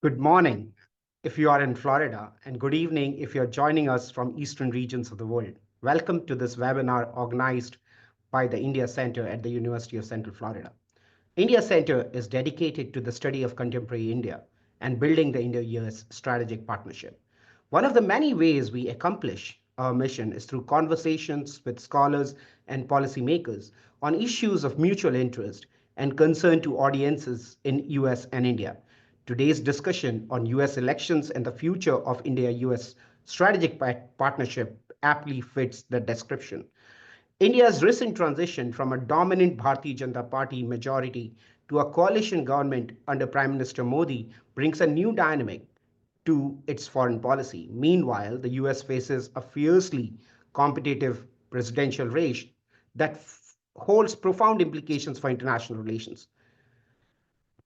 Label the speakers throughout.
Speaker 1: Good morning if you are in Florida, and good evening if you're joining us from eastern regions of the world. Welcome to this webinar organized by the India Center at the University of Central Florida. India Center is dedicated to the study of contemporary India and building the Indo-U.S strategic partnership. One of the many ways we accomplish our mission is through conversations with scholars and policymakers on issues of mutual interest and concern to audiences in US and India. Today's discussion on US elections and the future of India-US strategic partnership aptly fits the description. India's recent transition from a dominant Bharatiya Janata Party majority to a coalition government under Prime Minister Modi brings a new dynamic to its foreign policy. Meanwhile, the US faces a fiercely competitive presidential race that holds profound implications for international relations.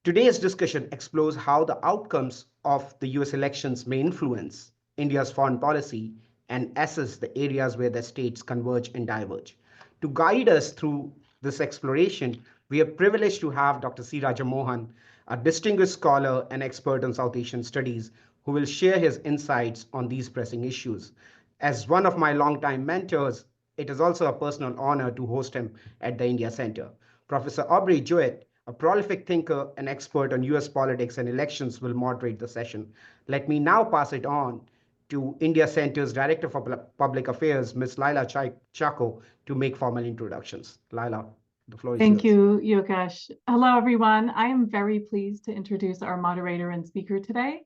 Speaker 1: Today's discussion explores how the outcomes of the US elections may influence India's foreign policy and assess the areas where the states converge and diverge. To guide us through this exploration, we are privileged to have Dr. C. Raja Mohan, a distinguished scholar and expert on South Asian studies, who will share his insights on these pressing issues. As one of my longtime mentors, it is also a personal honor to host him at the India Center. Professor Aubrey Jewett, a prolific thinker and expert on US politics and elections, will moderate the session. Let me now pass it on to India Center's Director for Public Affairs, Ms. Laila Chako, to make formal introductions. Laila, the floor is yours.
Speaker 2: Thank you, Yogesh. Hello, everyone. I am very pleased to introduce our moderator and speaker today.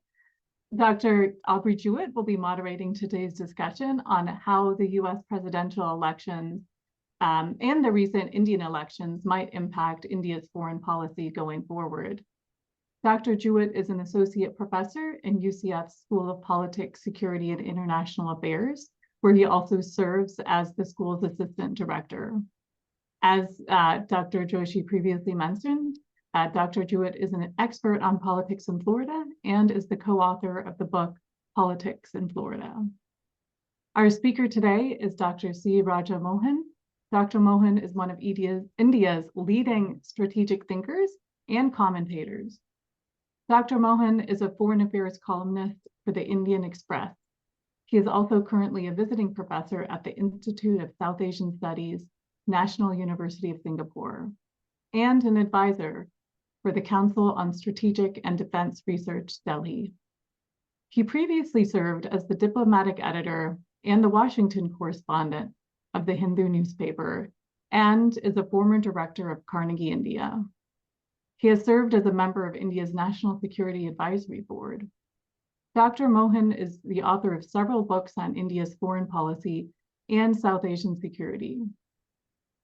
Speaker 2: Dr. Aubrey Jewett will be moderating today's discussion on how the US presidential elections and the recent Indian elections might impact India's foreign policy going forward. Dr. Jewett is an associate professor in UCF's School of Politics, Security, and International Affairs, where he also serves as the school's assistant director. As Dr. Joshi previously mentioned, Dr. Jewett is an expert on politics in Florida and is the co-author of the book, Politics in Florida. Our speaker today is Dr. C. Raja Mohan. Dr. Mohan is one of India's leading strategic thinkers and commentators. Dr. Mohan is a foreign affairs columnist for the Indian Express. He is also currently a visiting professor at the Institute of South Asian Studies, National University of Singapore, and an advisor for the Council on Strategic and Defense Research, Delhi. He previously served as the diplomatic editor and the Washington correspondent of the Hindu newspaper, and is a former director of Carnegie India. He has served as a member of India's National Security Advisory Board. Dr. Mohan is the author of several books on India's foreign policy and South Asian security.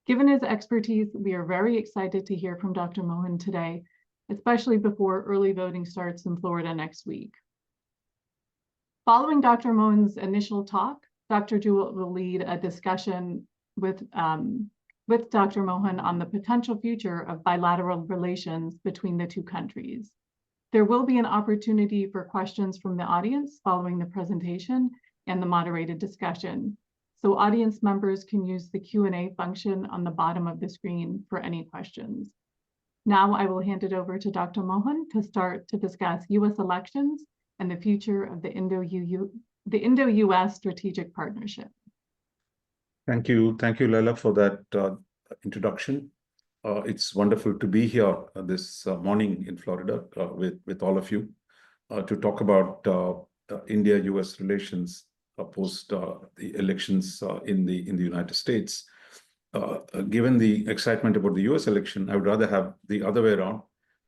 Speaker 2: Given his expertise, we are very excited to hear from Dr. Mohan today, especially before early voting starts in Florida next week. Following Dr. Mohan's initial talk, Dr. Jewett will lead a discussion with Dr. Mohan on the potential future of bilateral relations between the two countries. There will be an opportunity for questions from the audience following the presentation and the moderated discussion. So audience members can use the Q&A function on the bottom of the screen for any questions. Now I will hand it over to Dr. Mohan to start to discuss US elections and the future of the Indo-U.S. strategic partnership.
Speaker 3: Thank you, Laila, for that introduction. It's wonderful to be here this morning in Florida with all of you to talk about India-U.S. relations post the elections in the United States. Given the excitement about the U.S. election, I would rather have the other way around,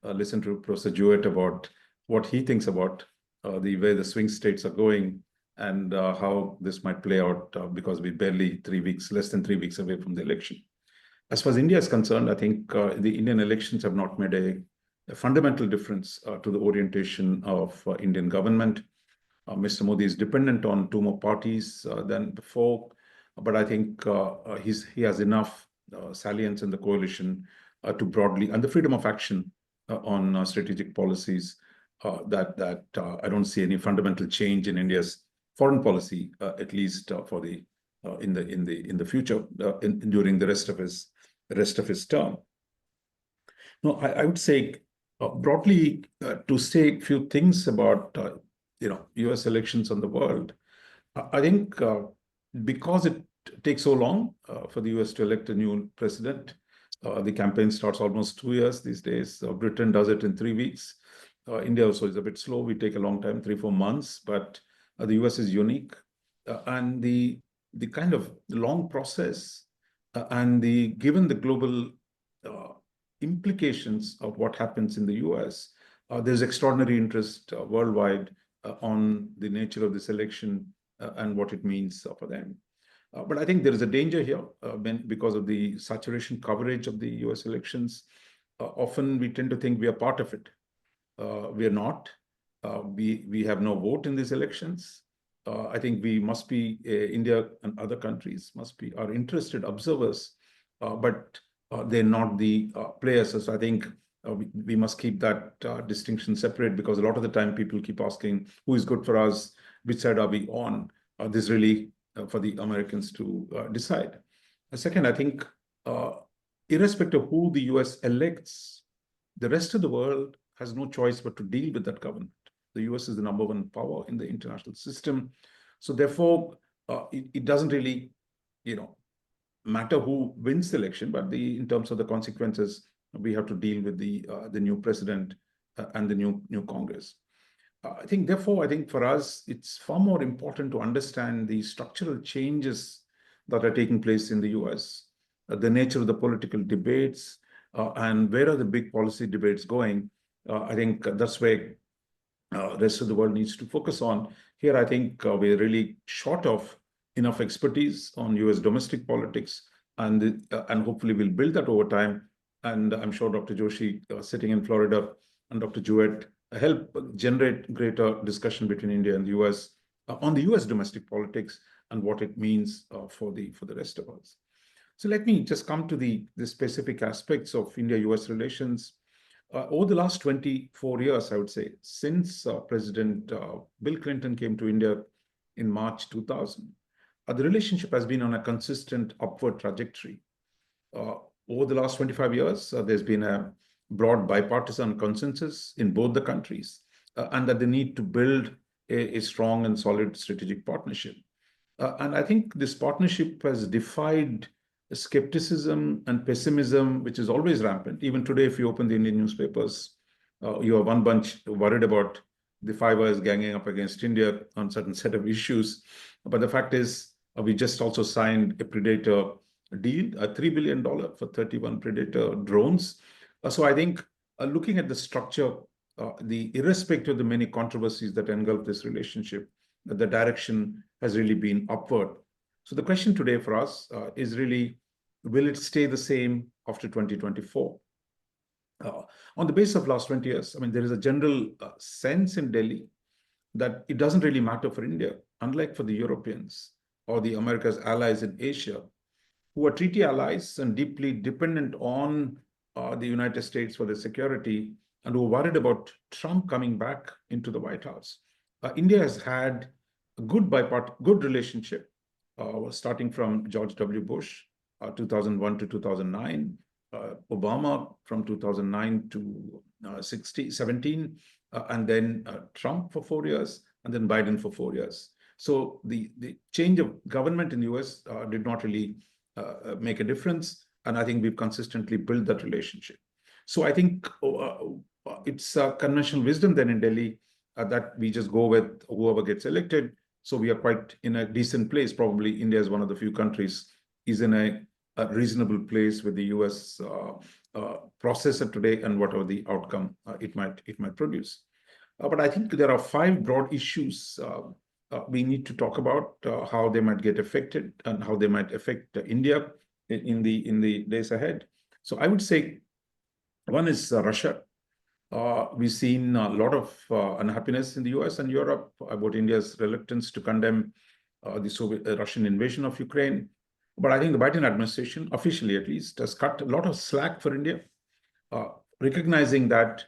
Speaker 3: listen to Professor Jewett about what he thinks about the way the swing states are going and how this might play out because we're barely less than 3 weeks away from the election. As far as India is concerned, I think the Indian elections have not made a fundamental difference to the orientation of Indian government. Mr. Modi is dependent on 2 more parties than before, but I think he has enough salience in the coalition to broadly, and the freedom of action on strategic policies that I don't see any fundamental change in India's foreign policy, at least for the in the future during the rest of his term. No, I would say Broadly, to say a few things about U.S. elections on the world, I think because it takes so long for the U.S. to elect a new president, the campaign starts almost 2 years these days. Britain does it in 3 weeks. India also is a bit slow. We take a long time, 3-4 months, but the U.S. is unique. And the kind of long process and given the global implications of what happens in the U.S., there's extraordinary interest worldwide on the nature of this election and what it means for them. But I think there is a danger here because of the saturation coverage of the U.S. elections. Often we tend to think we are part of it. We are not. We have no vote in these elections. I think we must be, India and other countries are interested observers, but they're not the players. So I think we must keep that distinction separate, because a lot of the time people keep asking who is good for us, which side are we on? This is really for the Americans to decide. Second, I think irrespective of who the US elects, the rest of the world has no choice but to deal with that government. The US is the #1 power in the international system. So therefore, it doesn't really, matter who wins the election, but in terms of the consequences, we have to deal with the new president and the new Congress. I think for us, it's far more important to understand the structural changes that are taking place in the US, the nature of the political debates, and where are the big policy debates going. I think that's where the rest of the world needs to focus on. Here, I think we're really short of enough expertise on US domestic politics, and hopefully we'll build that over time. And I'm sure Dr. Joshi, sitting in Florida, and Dr. Jewett help generate greater discussion between India and the US on the US domestic politics and what it means for the rest of us. So let me just come to the specific aspects of India-US relations. Over the last 24 years, I would say, since President Bill Clinton came to India in March 2000, the relationship has been on a consistent upward trajectory. Over the last 25 years, there's been a broad bipartisan consensus in both the countries, and that they need to build a strong and solid strategic partnership. And I think this partnership has defied skepticism and pessimism, which is always rampant. Even today, if you open the Indian newspapers, you are one bunch worried about the Five Eyes ganging up against India on certain set of issues. But the fact is, we just also signed a Predator deal, a $3 billion for 31 Predator drones. So I think looking at the structure, irrespective of the many controversies that engulf this relationship, the direction has really been upward. So the question today for us is really, will it stay the same after 2024? On the basis of last 20 years, I mean, there is a general sense in Delhi that it doesn't really matter for India, unlike for the Europeans or the America's allies in Asia, who are treaty allies and deeply dependent on the United States for their security, and who are worried about Trump coming back into the White House. India has had a good relationship, starting from George W. Bush, 2001 to 2009, Obama from 2009 to 17, and then Trump for 4 years, and then Biden for 4 years. So the change of government in the US did not really make a difference. And I think we've consistently built that relationship. So I think it's conventional wisdom then in Delhi that we just go with whoever gets elected. So we are quite in a decent place. Probably India is one of the few countries is in a reasonable place with the US processor today and whatever the outcome it might produce. But I think there are 5 broad issues we need to talk about, how they might get affected and how they might affect India in the days ahead. So I would say one is Russia. We've seen a lot of unhappiness in the US and Europe about India's reluctance to condemn the Russian invasion of Ukraine. But I think the Biden administration, officially at least, has cut a lot of slack for India, recognizing that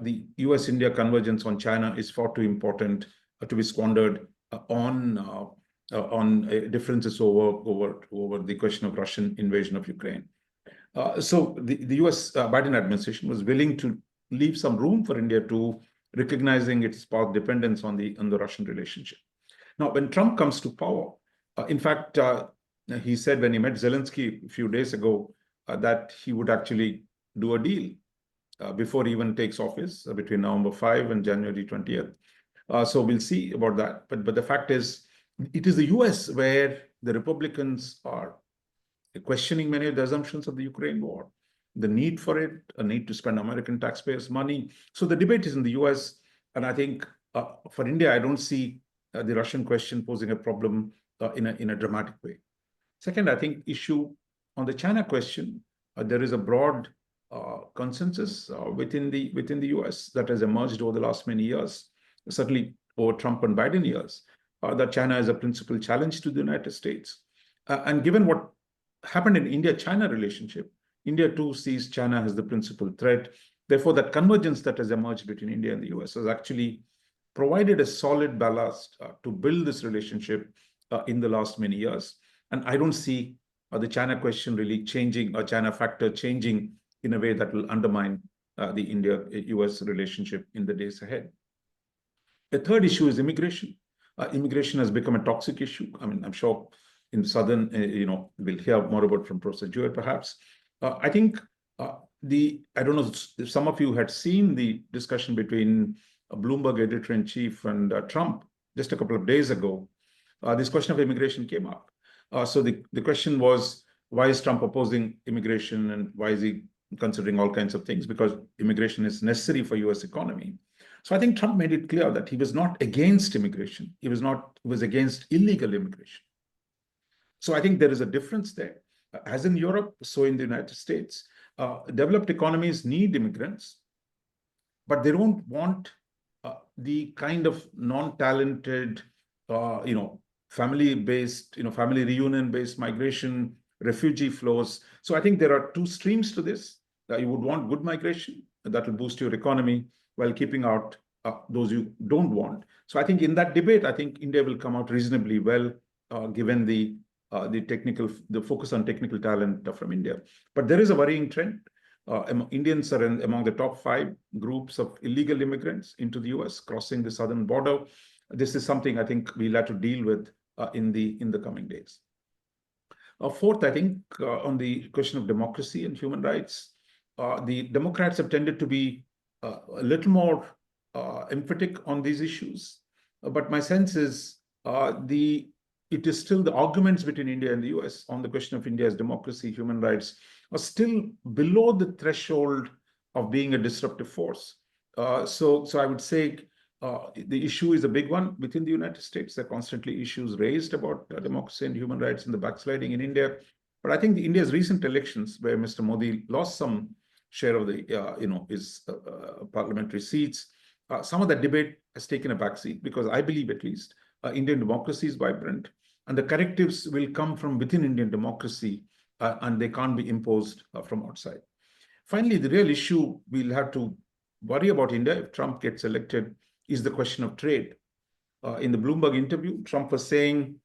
Speaker 3: the US India convergence on China is far too important to be squandered on differences over the question of Russian invasion of Ukraine. So the US Biden administration was willing to leave some room for India to recognizing its power dependence on the Russian relationship. Now, when Trump comes to power, in fact, he said when he met Zelensky a few days ago that he would actually do a deal before he even takes office between November 5 and January 20th. So we'll see about that. But the fact is, it is the US where the Republicans are questioning many of the assumptions of the Ukraine war, the need for it, a need to spend American taxpayers' money. So the debate is in the US. And I think for India, I don't see the Russian question posing a problem in a dramatic way. Second, I think issue on the China question, there is a broad consensus within the US that has emerged over the last many years, certainly over Trump and Biden years, that China is a principal challenge to the United States. And given what happened in India-China relationship, India too sees China as the principal threat. Therefore, that convergence that has emerged between India and the US has actually provided a solid ballast to build this relationship in the last many years. And I don't see the China question really changing, or China factor changing in a way that will undermine the India-US relationship in the days ahead. The third issue is immigration. Immigration has become a toxic issue. I mean, I'm sure in the southern, we'll hear more about from Professor Jewett, perhaps. I think I don't know if some of you had seen the discussion between Bloomberg editor-in-chief and Trump just a couple of days ago. This question of immigration came up. So the question was, why is Trump opposing immigration, and why is he considering all kinds of things? Because immigration is necessary for US economy. So I think Trump made it clear that he was not against immigration. He was against illegal immigration. So I think there is a difference there. As in Europe, so in the United States, developed economies need immigrants, but they don't want the kind of non-talented, family-based, family reunion-based migration, refugee flows. So I think there are two streams to this. You would want good migration that will boost your economy while keeping out those you don't want. So I think in that debate, I think India will come out reasonably well, given the focus on technical talent from India. But there is a worrying trend. Indians are among the top 5 groups of illegal immigrants into the US crossing the southern border. This is something I think we'll have to deal with in the coming days. Fourth, I think on the question of democracy and human rights, the Democrats have tended to be a little more emphatic on these issues. But my sense is it is still the arguments between India and the US on the question of India's democracy, human rights, are still below the threshold of being a disruptive force. So I would say the issue is a big one within the United States. There are constantly issues raised about democracy and human rights and the backsliding in India. But I think India's recent elections, where Mr. Modi lost some share of the, his parliamentary seats, some of that debate has taken a backseat, because I believe at least Indian democracy is vibrant, and the correctives will come from within Indian democracy, and they can't be imposed from outside. Finally, the real issue we'll have to worry about India if Trump gets elected is the question of trade. In the Bloomberg interview, Trump was saying,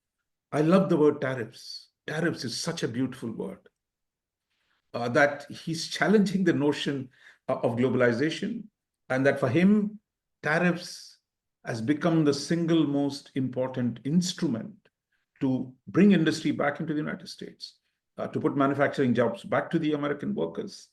Speaker 3: I love the word tariffs. Tariffs is such a beautiful word. That he's challenging the notion of globalization, and that for him, tariffs has become the single most important instrument to bring industry back into the United States, to put manufacturing jobs back to the American workers.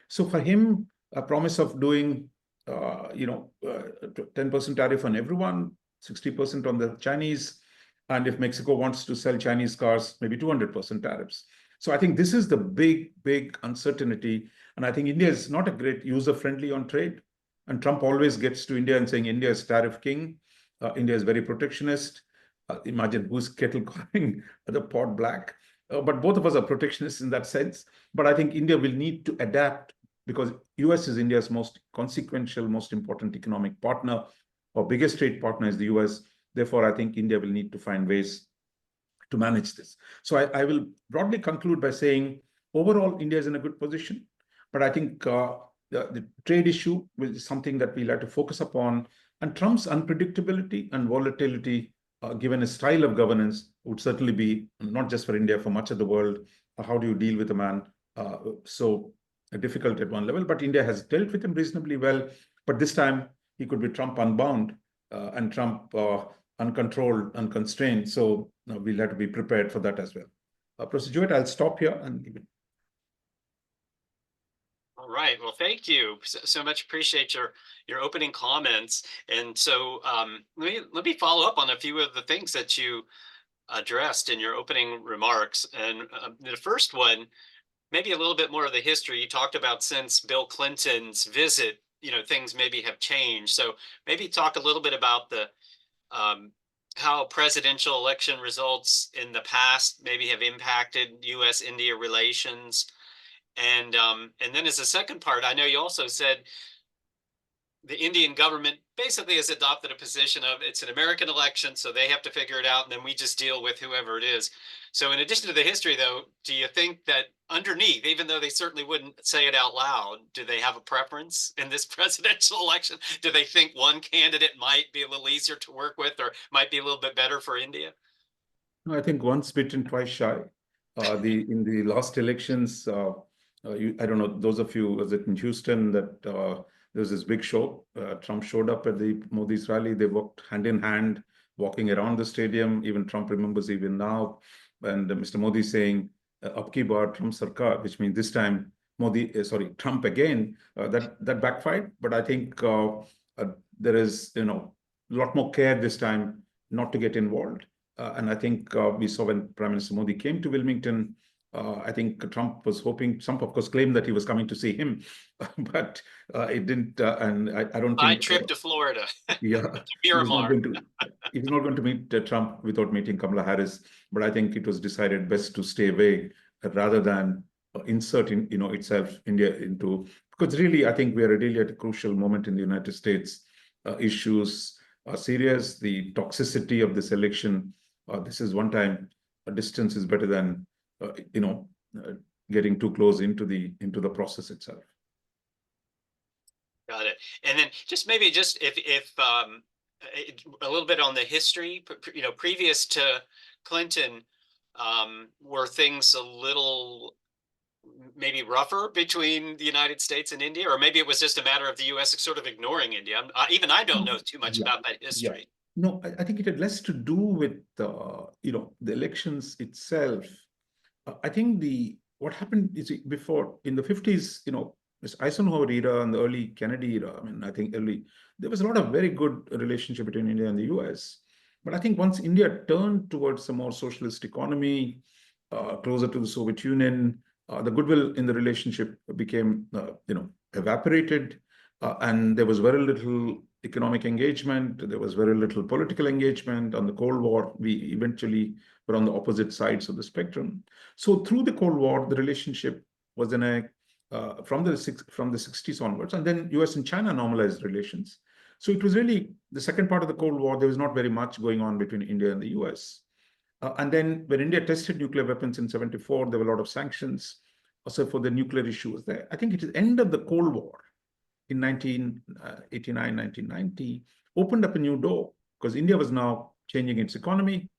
Speaker 3: So for him, a promise of doing 10% tariff on everyone, 60% on the Chinese, and if Mexico wants to sell Chinese cars, maybe 200% tariffs. So I think this is the big uncertainty. And I think India is not a great user-friendly on trade. And Trump always gets to India and saying India is tariff king. India is very protectionist. Imagine who's kettle calling the pot black. But both of us are protectionists in that sense. But I think India will need to adapt, because US is India's most consequential, most important economic partner. Our biggest trade partner is the US. Therefore, I think India will need to find ways to manage this. So I will broadly conclude by saying, overall, India is in a good position. But I think the trade issue is something that we'll have to focus upon. And Trump's unpredictability and volatility, given his style of governance, would certainly be, not just for India, for much of the world, how do you deal with a man so difficult at one level, but India has dealt with him reasonably well. But this time he could be Trump unbound and Trump uncontrolled, unconstrained. So we'll have to be prepared for that as well. Professor Jewett, I'll stop here and leave it.
Speaker 4: All right. Well, thank you so much. Appreciate your opening comments. And so let me follow up on a few of the things that you addressed in your opening remarks. And the first one, maybe a little bit more of the history. You talked about since Bill Clinton's visit, things maybe have changed. So maybe talk a little bit about the how presidential election results in the past maybe have impacted U.S. India relations. And then as a second part, I know you also said the Indian government basically has adopted a position of it's an American election, so they have to figure it out, and then we just deal with whoever it is. So in addition to the history, though, do you think that underneath, even though they certainly wouldn't say it out loud, do they have a preference in this presidential election? Do they think one candidate might be a little easier to work with or might be a little bit better for India?
Speaker 3: No, I think once bitten, twice shy. In the last elections, I don't know, those of you, was it in Houston that there was this big show? Trump showed up at the Modi's rally. They walked hand in hand, walking around the stadium. Even Trump remembers even now. And Mr. Modi saying, "Ab ki baar Trump sarkar," which means this time Trump again. That backfired. But I think there is, a lot more care this time not to get involved. And I think we saw when Prime Minister Modi came to Wilmington, I think Trump was hoping, Trump of course claimed that he was coming to see him, but it didn't. And I don't think—
Speaker 4: Side trip to Florida.
Speaker 3: Yeah,
Speaker 4: To
Speaker 3: he was not
Speaker 4: Miramar.
Speaker 3: going to meet Trump without meeting Kamala Harris. But I think it was decided best to stay away rather than insert itself India into, because really I think we are really at a crucial moment in the United States. Issues are serious. The toxicity of this election. This is one time a distance is better than getting too close into the process itself.
Speaker 4: Got it. And then if a little bit on the history, previous to Clinton, were things a little maybe rougher between the United States and India, or maybe it was just a matter of the U.S. sort of ignoring India. Even I don't know too much about that history.
Speaker 3: No, I think it had less to do with the elections itself. I think what happened is before in the 50s, this Eisenhower era and the early Kennedy era. I mean, I think there was a lot of very good relationship between India and the U.S. But I think once India turned towards a more socialist economy, closer to the Soviet Union, the goodwill in the relationship became, evaporated, and there was very little economic engagement. There was very little political engagement. On the Cold War, we eventually were on the opposite sides of the spectrum. So through the Cold War, the relationship was from the 60s onwards, and then U.S. and China normalized relations. So it was really the second part of the Cold War. There was not very much going on between India and the U.S. And then when India tested nuclear weapons in 1974, there were a lot of sanctions also for the nuclear issues there. I think it is end of the Cold War in 1989, 1990, opened up a new door because India was now changing its economy,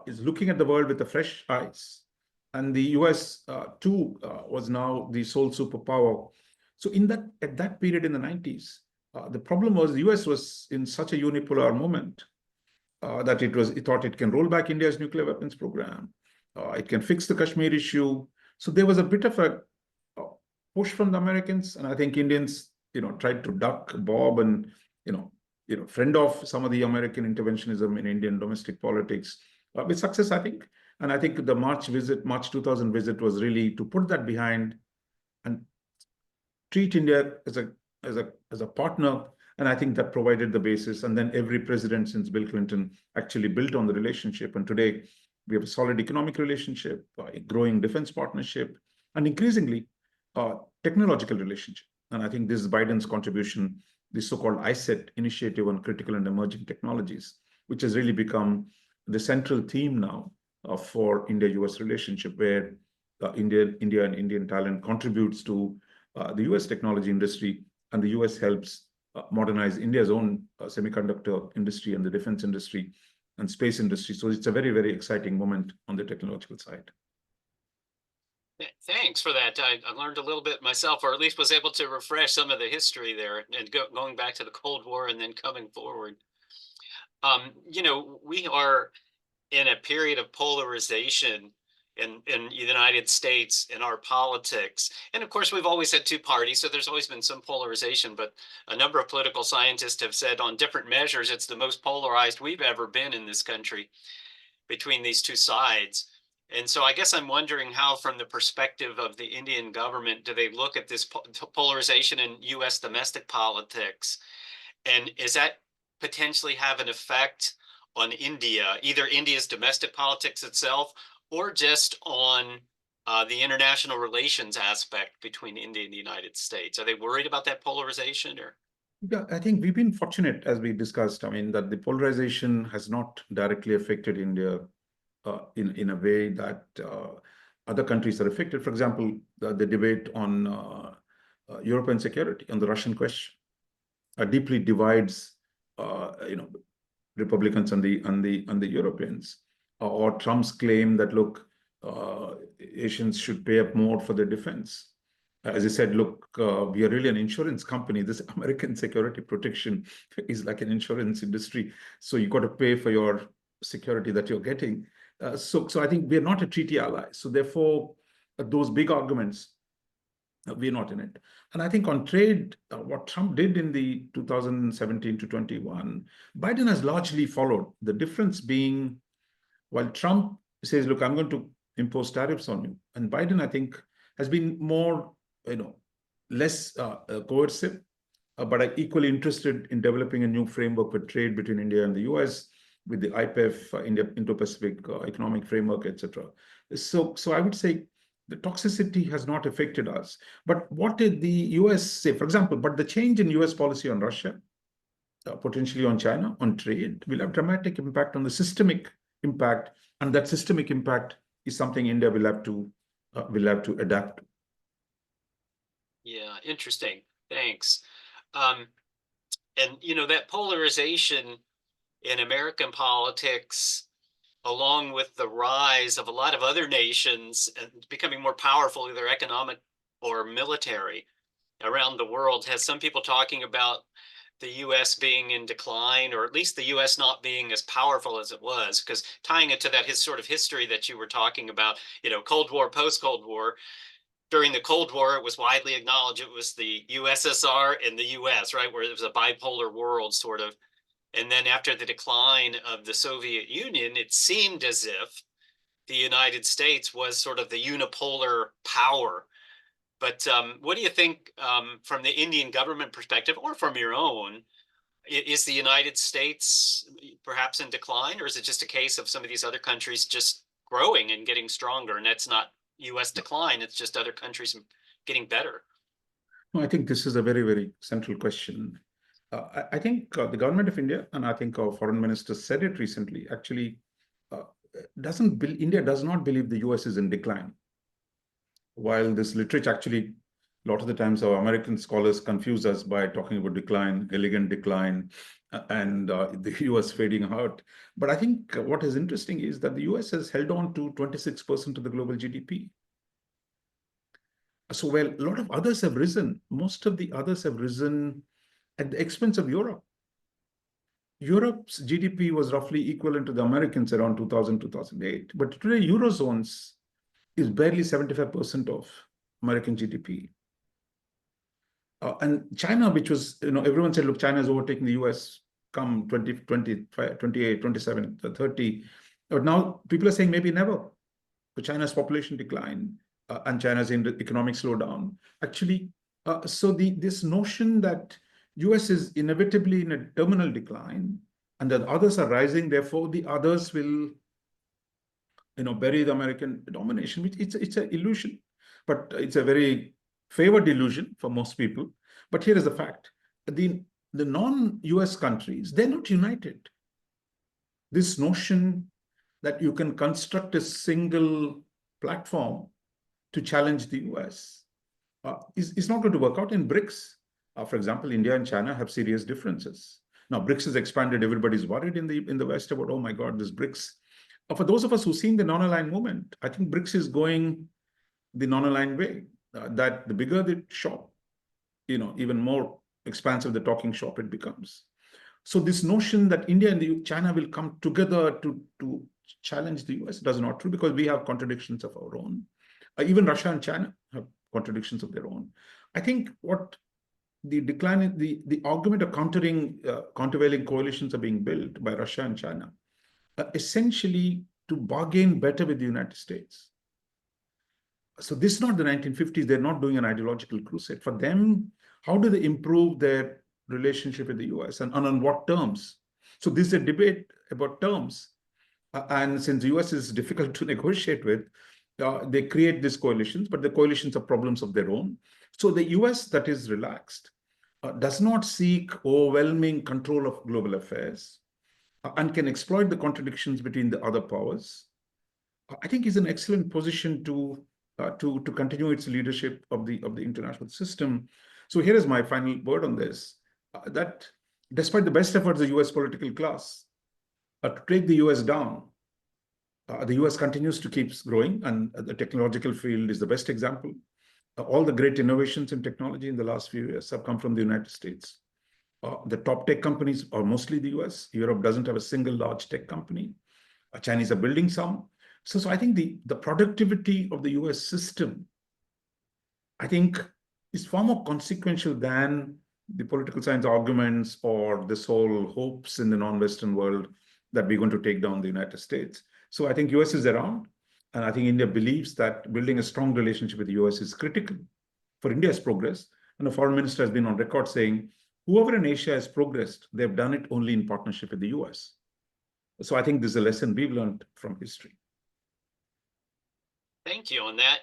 Speaker 3: is looking at the world with a fresh eyes. And the US too was now the sole superpower. So at that period in the 90s, the problem was the US was in such a unipolar moment that it thought it can roll back India's nuclear weapons program. It can fix the Kashmir issue. So there was a bit of a push from the Americans, and I think Indians, tried to duck, bob, and fend off some of the American interventionism in Indian domestic politics with success, I think. And I think the March 2000 visit was really to put that behind and treat India as a partner. And I think that provided the basis. And then every president since Bill Clinton actually built on the relationship. And today we have a solid economic relationship, a growing defense partnership, and increasingly technological relationship. And I think this is Biden's contribution, the so-called ISET initiative on critical and emerging technologies, which has really become the central theme now for India-US relationship, where India and Indian talent contributes to the US technology industry, and the US helps modernize India's own semiconductor industry and the defense industry and space industry. So it's a very, very exciting moment on the technological side.
Speaker 4: Thanks for that. I learned a little bit myself, or at least was able to refresh some of the history there, and going back to the Cold War and then coming forward. We are in a period of polarization in the United States in our politics. And of course, we've always had two parties, so there's always been some polarization. But a number of political scientists have said on different measures, it's the most polarized we've ever been in this country between these two sides. And so I guess I'm wondering how, from the perspective of the Indian government, do they look at this polarization in U.S. domestic politics? And is that potentially have an effect on India, either India's domestic politics itself or just on the international relations aspect between India and the United States? Are they worried about that polarization or?
Speaker 3: Yeah, I think we've been fortunate, as we discussed, I mean, that the polarization has not directly affected India in a way that other countries are affected. For example, the debate on European security, on the Russian question, deeply divides, Republicans and the Europeans, or Trump's claim that, look, Asians should pay up more for their defense. As I said, look, we are really an insurance company. This American security protection is like an insurance industry. So you got to pay for your security that you're getting. So I think we're not a treaty ally. So therefore, those big arguments, we're not in it. And I think on trade, what Trump did in the 2017 to 21, Biden has largely followed. The difference being, while Trump says, look, I'm going to impose tariffs on you, and Biden, I think, has been more, less coercive, but are equally interested in developing a new framework for trade between India and the U.S. with the IPEF, Indo-Pacific Economic Framework, etc. So I would say the toxicity has not affected us. But what did the U.S. say, for example, but the change in U.S. policy on Russia, potentially on China, on trade, will have dramatic impact on the systemic impact. And that systemic impact is something India will have to adapt to.
Speaker 4: Yeah, interesting. Thanks. And that polarization in American politics, along with the rise of a lot of other nations and becoming more powerful, either economic or military around the world, has some people talking about the U.S. being in decline, or at least the U.S. not being as powerful as it was. Because tying it to that sort of history that you were talking about, Cold War, post-Cold War, during the Cold War, it was widely acknowledged it was the USSR and the U.S., right, where it was a bipolar world, sort of. And then after the decline of the Soviet Union, it seemed as if the United States was sort of the unipolar power. But what do you think from the Indian government perspective, or from your own? Is the United States perhaps in decline, or is it just a case of some of these other countries just growing and getting stronger, and that's not U.S. decline, it's just other countries getting better?
Speaker 3: No, I think this is a very, very central question. I think the government of India, and I think our foreign minister said it recently, actually India does not believe the US is in decline. While this literature actually, a lot of the times our American scholars confuse us by talking about decline, elegant decline, and the US fading out. But I think what is interesting is that the US has held on to 26% of the global GDP. So while a lot of others have risen, most of the others have risen at the expense of Europe. Europe's GDP was roughly equivalent to the Americans around 2000, 2008. But today, Eurozones is barely 75% of American GDP. And China, which was, everyone said, look, China is overtaking the US come 2025, 28, 27, 30. But now people are saying maybe never. So China's population decline and China's economic slowdown. Actually, so this notion that US is inevitably in a terminal decline and that others are rising, therefore the others will bury the American domination, which it's an illusion, but it's a very favored illusion for most people. But here is the fact: the non-US countries, they're not united. This notion that you can construct a single platform to challenge the US is not going to work out. In BRICS, for example, India and China have serious differences. Now, BRICS has expanded. Everybody's worried in the West about, oh my God, this BRICS. For those of us who've seen the non-aligned movement, I think BRICS is going the non-aligned way, that the bigger the shop, even more expansive the talking shop it becomes. So this notion that India and China will come together to challenge the US does not true, because we have contradictions of our own. Even Russia and China have contradictions of their own. I think what the decline in the argument of countervailing coalitions are being built by Russia and China, essentially to bargain better with the United States. So this is not the 1950s. They're not doing an ideological crusade. For them, how do they improve their relationship with the US, and on what terms? So this is a debate about terms. And since the US is difficult to negotiate with, they create these coalitions, but the coalitions have problems of their own. So the US that is relaxed does not seek overwhelming control of global affairs and can exploit the contradictions between the other powers. I think is an excellent position to continue its leadership of the international system. So here is my final word on this: that despite the best efforts of the US political class to take the US down, the US continues to keep growing, and the technological field is the best example. All the great innovations in technology in the last few years have come from the United States. The top tech companies are mostly the US. Europe doesn't have a single large tech company. Chinese are building some. So I think the productivity of the US system, I think, is far more consequential than the political science arguments or this whole hopes in the non-Western world that we're going to take down the United States. So I think US is around, and I think India believes that building a strong relationship with the US is critical for India's progress. And the foreign minister has been on record saying, whoever in Asia has progressed, they've done it only in partnership with the US. So I think this is a lesson we've learned from history.
Speaker 4: Thank you on that.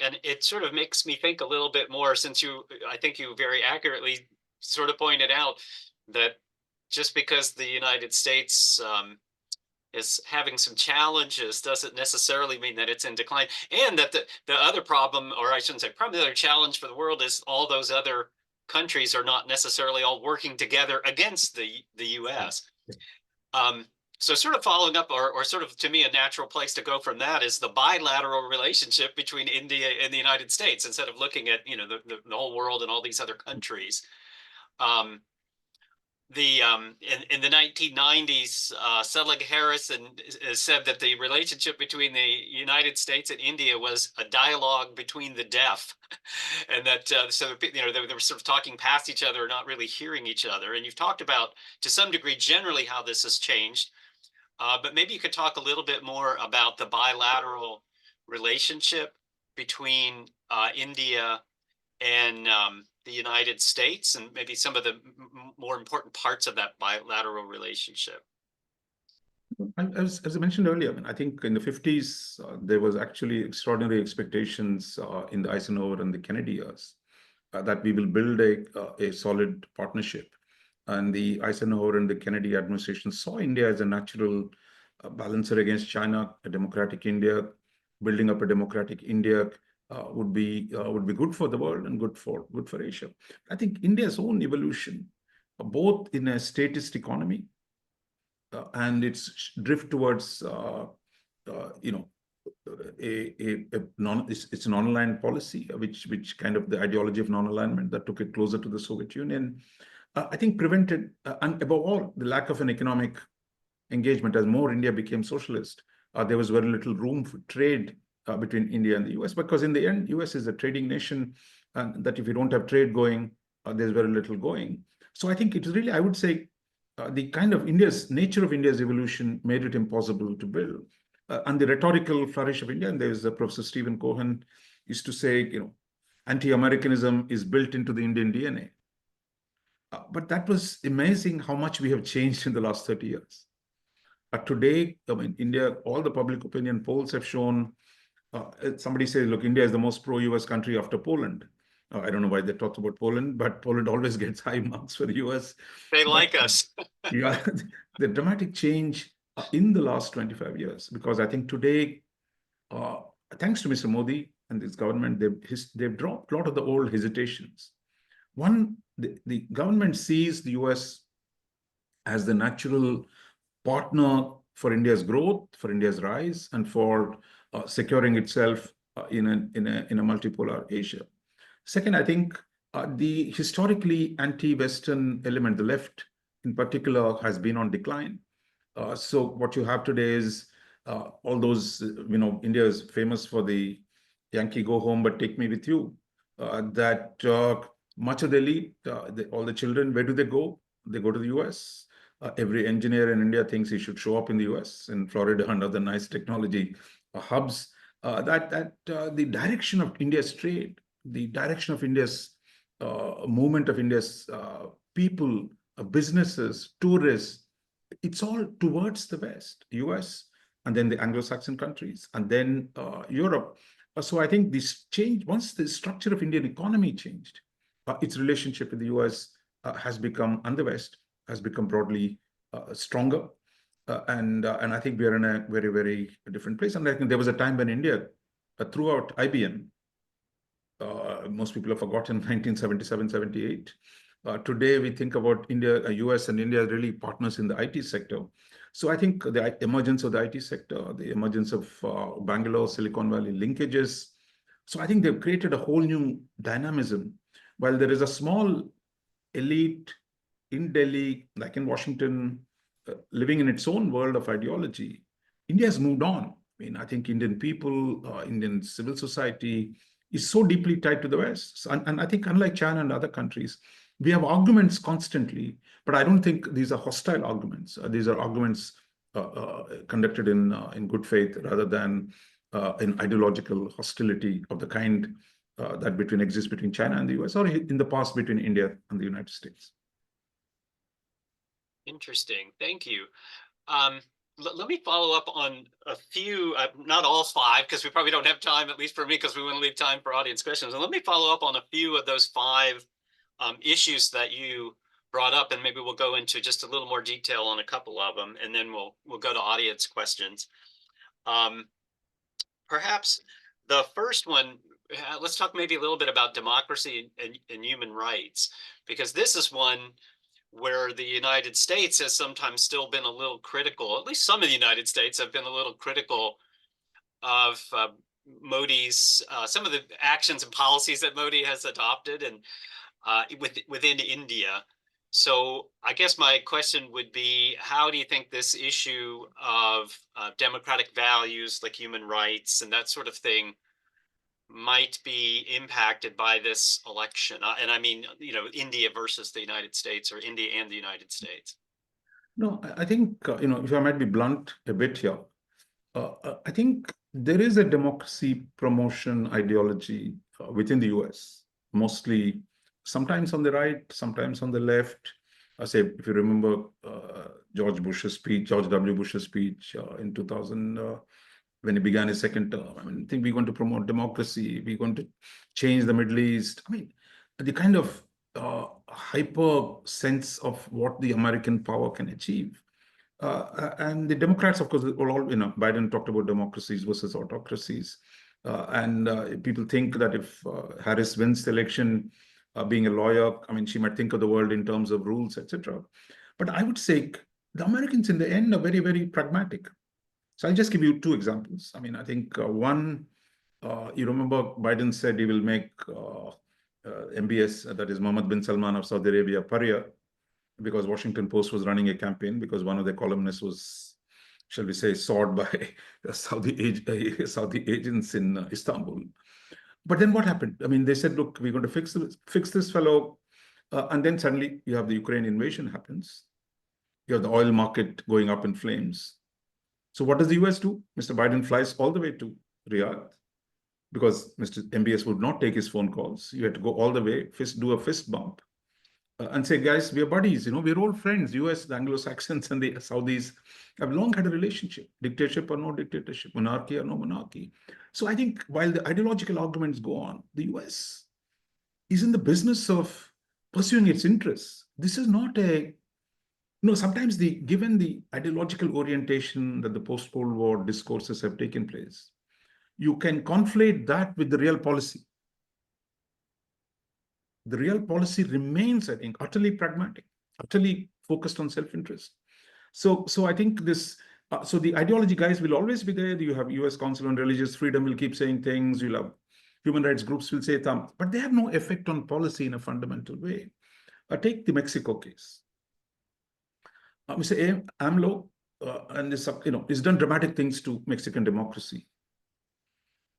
Speaker 4: And it sort of makes me think a little bit more, since I think you very accurately sort of pointed out that just because the United States is having some challenges doesn't necessarily mean that it's in decline. And that the other problem, or I shouldn't say problem, the other challenge for the world is all those other countries are not necessarily all working together against the US. So sort of following up, or sort of to me, a natural place to go from that is the bilateral relationship between India and the United States, instead of looking at, the whole world and all these other countries. In the 1990s, Selig Harrison said that the relationship between the United States and India was a dialogue between the deaf, and that they were sort of talking past each other, not really hearing each other. And you've talked about, to some degree, generally how this has changed. But maybe you could talk a little bit more about the bilateral relationship between India and the United States, and maybe some of the more important parts of that bilateral relationship.
Speaker 3: As I mentioned earlier, I think in the 50s, there was actually extraordinary expectations in the Eisenhower and the Kennedy years that we will build a solid partnership. And the Eisenhower and the Kennedy administration saw India as a natural balancer against China. A democratic India, building up a democratic India would be good for the world and good for Asia. I think India's own evolution, both in a statist economy and its drift towards it's a non-aligned policy, which kind of the ideology of non-alignment that took it closer to the Soviet Union, I think prevented, and above all, the lack of an economic engagement. As more India became socialist, there was very little room for trade between India and the US, because in the end, US is a trading nation, and that if you don't have trade going, there's very little going. So I think it's really, I would say, the kind of nature of India's evolution made it impossible to build. And the rhetorical flourish of India, and there's Professor Stephen Cohen used to say, anti-Americanism is built into the Indian DNA. But that was amazing how much we have changed in the last 30 years. Today, India, all the public opinion polls have shown, somebody says, look, India is the most pro-US country after Poland. I don't know why they talked about Poland, but Poland always gets high marks for the US.
Speaker 4: They like us.
Speaker 3: Yeah, the dramatic change in the last 25 years, because I think today, thanks to Mr. Modi and his government, they've dropped a lot of the old hesitations. One, the government sees the US as the natural partner for India's growth, for India's rise, and for securing itself in a multipolar Asia. Second, I think the historically anti-Western element, the left in particular, has been on decline. So what you have today is all those, India is famous for the Yankee go home, but take me with you. That much of the elite, all the children, where do they go? They go to the U.S. Every engineer in India thinks he should show up in the U.S. in Florida and other nice technology hubs. The direction of India's trade, the direction of India's movement of India's people, businesses, tourists, it's all towards the West, US, and then the Anglo-Saxon countries, and then Europe. So I think this change, once the structure of Indian economy changed, its relationship with the US has become, and the West, has become broadly stronger. And I think we are in a very, very different place. And I think there was a time when India, throughout IBM, most people have forgotten 1977, 78. Today, we think about India, US and India really partners in the IT sector. So I think the emergence of the IT sector, the emergence of Bangalore, Silicon Valley linkages. So I think they've created a whole new dynamism. While there is a small elite in Delhi, like in Washington, living in its own world of ideology, India has moved on. I mean, I think Indian people, Indian civil society is so deeply tied to the West. And I think unlike China and other countries, we have arguments constantly, but I don't think these are hostile arguments. These are arguments conducted in good faith rather than in ideological hostility of the kind that exists between China and the US, or in the past between India and the United States.
Speaker 4: Interesting. Thank you. Let me follow up on a few, not all five, because we probably don't have time, at least for me, because we want to leave time for audience questions. And let me follow up on a few of those five issues that you brought up, and maybe we'll go into just a little more detail on a couple of them, and then we'll go to audience questions. Perhaps the first one, let's talk maybe a little bit about democracy and human rights, because this is one where the United States has sometimes still been a little critical, at least some of the United States have been a little critical of Modi's, some of the actions and policies that Modi has adopted and within India. So I guess my question would be, how do you think this issue of democratic values like human rights and that sort of thing might be impacted by this election? And I mean, India versus the United States, or India and the United States.
Speaker 3: No, I think, if I might be blunt a bit here, I think there is a democracy promotion ideology within the US, mostly sometimes on the right, sometimes on the left. I say, if you remember George W. Bush's speech in 2000, when he began his second term. I mean, I think we're going to promote democracy. We're going to change the Middle East. I mean, the kind of hyper sense of what the American power can achieve. And the Democrats, of course, Biden talked about democracies versus autocracies. And people think that if Harris wins the election, being a lawyer, I mean, she might think of the world in terms of rules, etc. But I would say the Americans in the end are very, very pragmatic. So I'll just give you two examples. I mean, I think one, you remember Biden said he will make MBS, that is Mohammed bin Salman of Saudi Arabia, pariah, because Washington Post was running a campaign because one of their columnists was, shall we say, sawed by Saudi agents in Istanbul. But then what happened? I mean, they said, look, we're going to fix this fellow. And then suddenly you have the Ukraine invasion happens. You have the oil market going up in flames. So what does the US do? Mr. Biden flies all the way to Riyadh because Mr. MBS would not take his phone calls. You had to go all the way, do a fist bump and say, guys, we are buddies. We're all friends. US, the Anglo-Saxons and the Saudis have long had a relationship, dictatorship or no dictatorship, monarchy or no monarchy. So I think while the ideological arguments go on, the US is in the business of pursuing its interests. This is not sometimes given the ideological orientation that the post-Cold War discourses have taken place, you can conflate that with the real policy. The real policy remains, I think, utterly pragmatic, utterly focused on self-interest. So I think this So the ideology guys will always be there. You have U.S. Council on Religious Freedom will keep saying things. You'll have human rights groups will say thumb, but they have no effect on policy in a fundamental way. Take the Mexico case. Mr. AMLO and this, he's done dramatic things to Mexican democracy.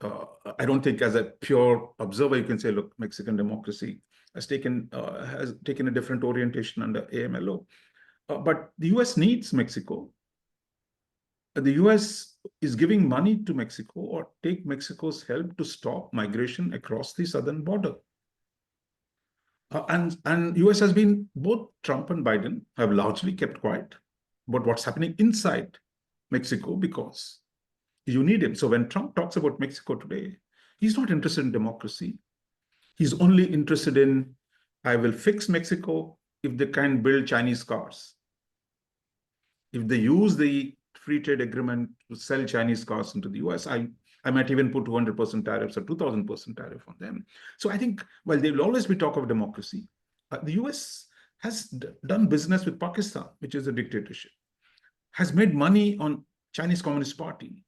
Speaker 3: I don't think, as a pure observer, you can say, look, Mexican democracy has taken a different orientation under AMLO. But the U.S. needs Mexico. The U.S. is giving money to Mexico or take Mexico's help to stop migration across the southern border. And U.S. has been, both Trump and Biden have largely kept quiet about what's happening inside Mexico because you need him. So when Trump talks about Mexico today, he's not interested in democracy. He's only interested in, I will fix Mexico if they can build Chinese cars. If they use the free trade agreement to sell Chinese cars into the US, I might even put 200% tariffs or 2,000% tariff on them. So I think, while there will always be talk of democracy, the US has done business with Pakistan, which is a dictatorship, has made money on Chinese Communist Party.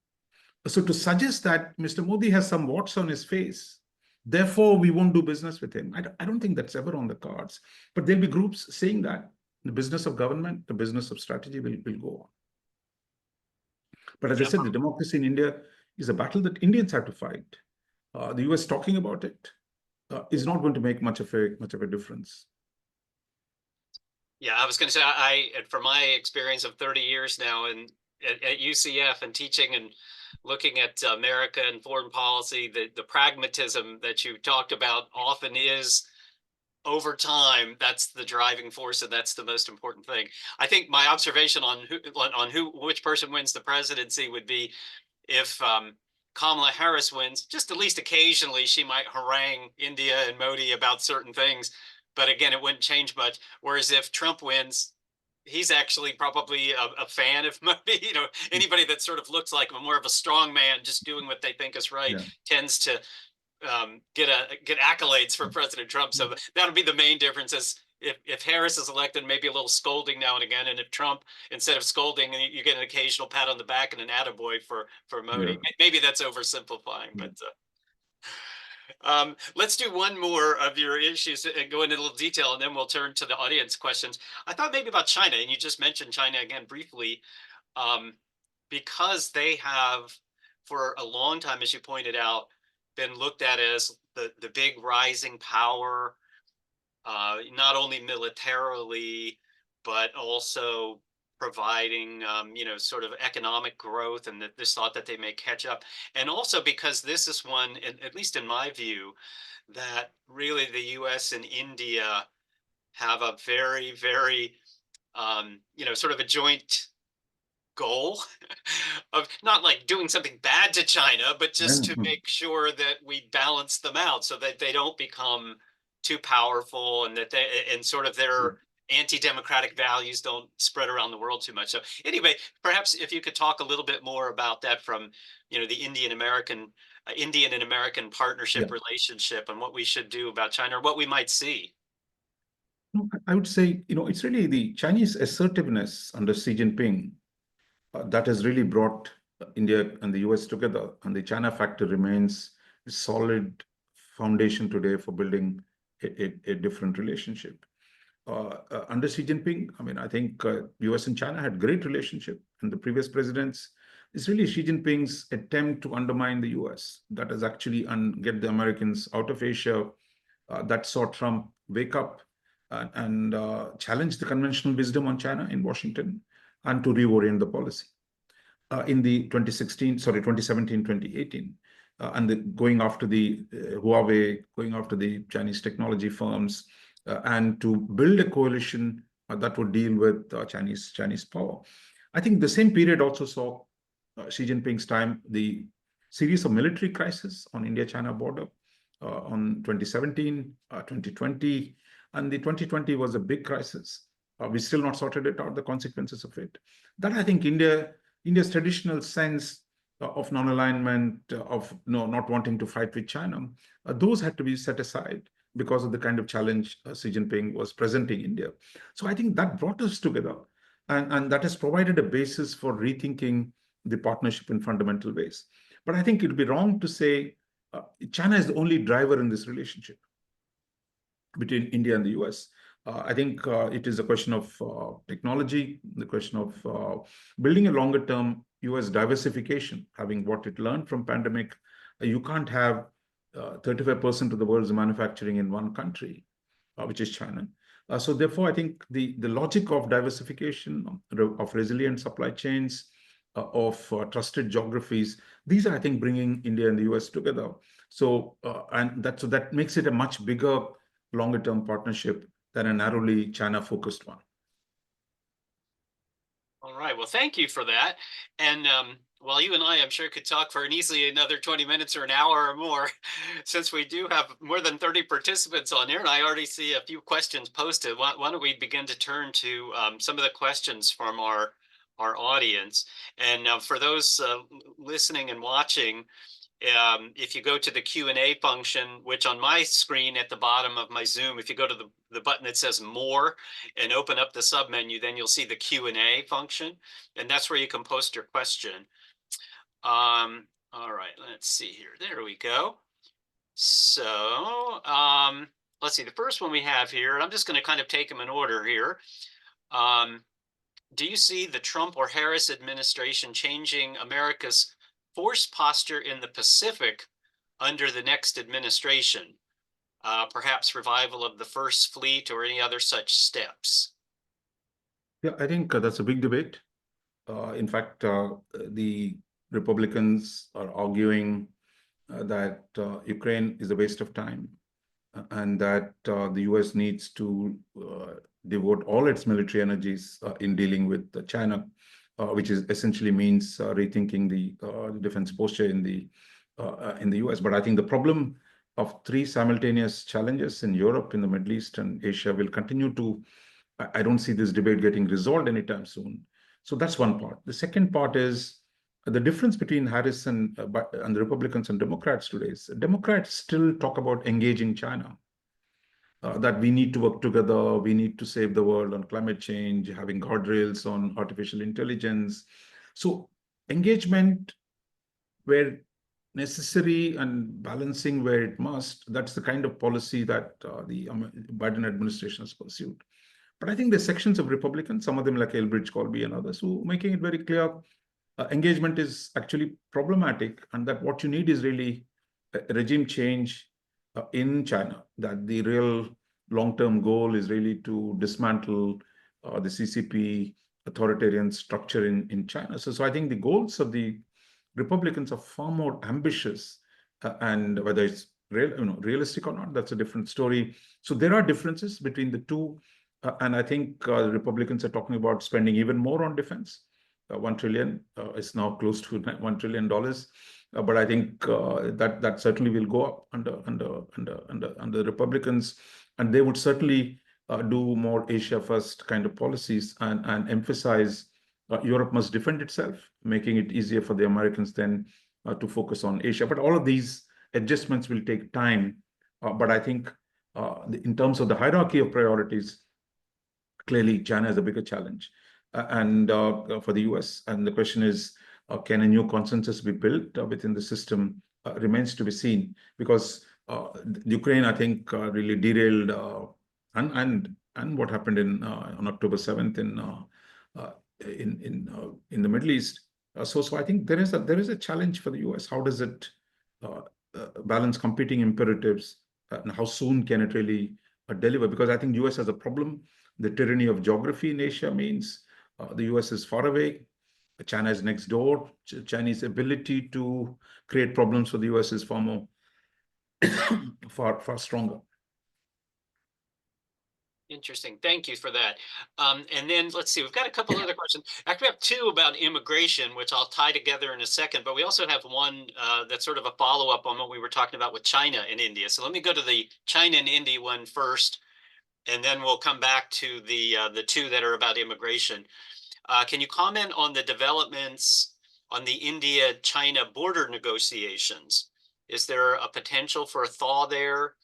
Speaker 3: So to suggest that Mr. Modi has some warts on his face, therefore we won't do business with him, I don't think that's ever on the cards. But there'll be groups saying that the business of government, the business of strategy will go on. But as I said, the democracy in India is a battle that Indians have to fight. The US talking about it is not going to make much of a difference.
Speaker 4: Yeah, I was going to say, from my experience of 30 years now at UCF and teaching and looking at America and foreign policy, the pragmatism that you talked about often is, over time, that's the driving force, and that's the most important thing. I think my observation on which person wins the presidency would be, if Kamala Harris wins, just at least occasionally she might harangue India and Modi about certain things, but again, it wouldn't change much. Whereas if Trump wins, he's actually probably a fan of Modi. Anybody that sort of looks like more of a strong man, just doing what they think is right, tends to get accolades for President Trump. So that'll be the main difference. Is if Harris is elected, maybe a little scolding now and again, and if Trump, instead of scolding, you get an occasional pat on the back and an attaboy for Modi. Maybe that's oversimplifying, but let's do one more of your issues and go into a little detail, and then we'll turn to the audience questions. I thought maybe about China, and you just mentioned China again briefly, because they have, for a long time, as you pointed out, been looked at as the big rising power, not only militarily, but also providing, sort of economic growth, and this thought that they may catch up. And also because this is one, at least in my view, that really the U.S. and India have a very, very, sort of a joint goal of not like doing something bad to China, but just to make sure that we balance them out so that they don't become too powerful, and that sort of their anti-democratic values don't spread around the world too much. So anyway, perhaps if you could talk a little bit more about that from, the Indian and American partnership relationship, and what we should do about China, or what we might see.
Speaker 3: I would say, it's really the Chinese assertiveness under Xi Jinping that has really brought India and the US together. And the China factor remains a solid foundation today for building a different relationship. Under Xi Jinping, I think US and China had great relationship. And the previous presidents, it's really Xi Jinping's attempt to undermine the US that has actually get the Americans out of Asia, that saw Trump wake up and challenge the conventional wisdom on China in Washington, and to reorient the policy. In the 2017, 2018, and going after the Huawei, going after the Chinese technology firms, and to build a coalition that would deal with Chinese power. I think the same period also saw Xi Jinping's time, the series of military crises on India-China border on 2017, 2020, and the 2020 was a big crisis. We still not sorted it out, the consequences of it. That, I think, India's traditional sense of non-alignment, of not wanting to fight with China, those had to be set aside because of the kind of challenge Xi Jinping was presenting India. So I think that brought us together. And that has provided a basis for rethinking the partnership in fundamental ways. But I think it would be wrong to say China is the only driver in this relationship between India and the US. I think it is a question of technology, the question of building a longer term US diversification, having what it learned from pandemic. You can't have 35% of the world's manufacturing in one country, which is China. So therefore, I think the logic of diversification, of resilient supply chains, of trusted geographies, these are, I think, bringing India and the US together. So that makes it a much bigger, longer term partnership than a narrowly China-focused one.
Speaker 4: All right. Well, thank you for that. And while you and I, I'm sure, could talk for easily another 20 minutes or an hour or more, since we do have more than 30 participants on here, and I already see a few questions posted. Why don't we begin to turn to some of the questions from our audience? And for those listening and watching, if you go to the Q&A function, which on my screen at the bottom of my Zoom, if you go to the button that says more and open up the sub menu, then you'll see the Q&A function, and that's where you can post your question. All right, let's see here. There we go. So let's see, the first one we have here, and I'm just going to kind of take them in order here. Do you see the Trump or Harris administration changing America's force posture in the Pacific under the next administration? Perhaps revival of the First Fleet or any other such steps?
Speaker 3: Yeah, I think that's a big debate. In fact, the Republicans are arguing that Ukraine is a waste of time and that the US needs to devote all its military energies in dealing with China, which is essentially means rethinking the defense posture in the US. But I think the problem of three simultaneous challenges in Europe, in the Middle East, and Asia will continue to. I don't see this debate getting resolved anytime soon. So that's one part. The second part is the difference between Harris and the Republicans and Democrats today is Democrats still talk about engaging China. That we need to work together, we need to save the world on climate change, having guardrails on artificial intelligence. So engagement where necessary and balancing where it must, that's the kind of policy that the Biden administration has pursued. But I think there's sections of Republicans, some of them like Elbridge Colby and others, who are making it very clear engagement is actually problematic and that what you need is really a regime change in China, that the real long-term goal is really to dismantle the CCP authoritarian structure in China. So I think the goals of the Republicans are far more ambitious, and whether it's realistic or not, that's a different story. So there are differences between the two, and I think the Republicans are talking about spending even more on defense. $1 trillion is now close to $1 trillion. But I think that certainly will go up under Republicans, and they would certainly do more Asia first kind of policies and emphasize Europe must defend itself, making it easier for the Americans then to focus on Asia. But all of these adjustments will take time. But I think in terms of the hierarchy of priorities, clearly China is a bigger challenge and for the US. And the question is, can a new consensus be built within the system? Remains to be seen, because Ukraine, I think, really derailed and what happened on October 7th in the Middle East. So I think there is a challenge for the US. How does it balance competing imperatives, and how soon can it really deliver? Because I think US has a problem. The tyranny of geography in Asia means the US is far away. China is next door. Chinese ability to create problems for the US is far more, far stronger.
Speaker 4: Interesting. Thank you for that. And then let's see, we've got a couple other questions. Actually, we have two about immigration, which I'll tie together in a second, but we also have one that's sort of a follow-up on what we were talking about with China and India. So let me go to the China and India one first, and then we'll come back to the two that are about immigration. Can you comment on the developments on the India-China border negotiations? Is there a potential for a thaw there,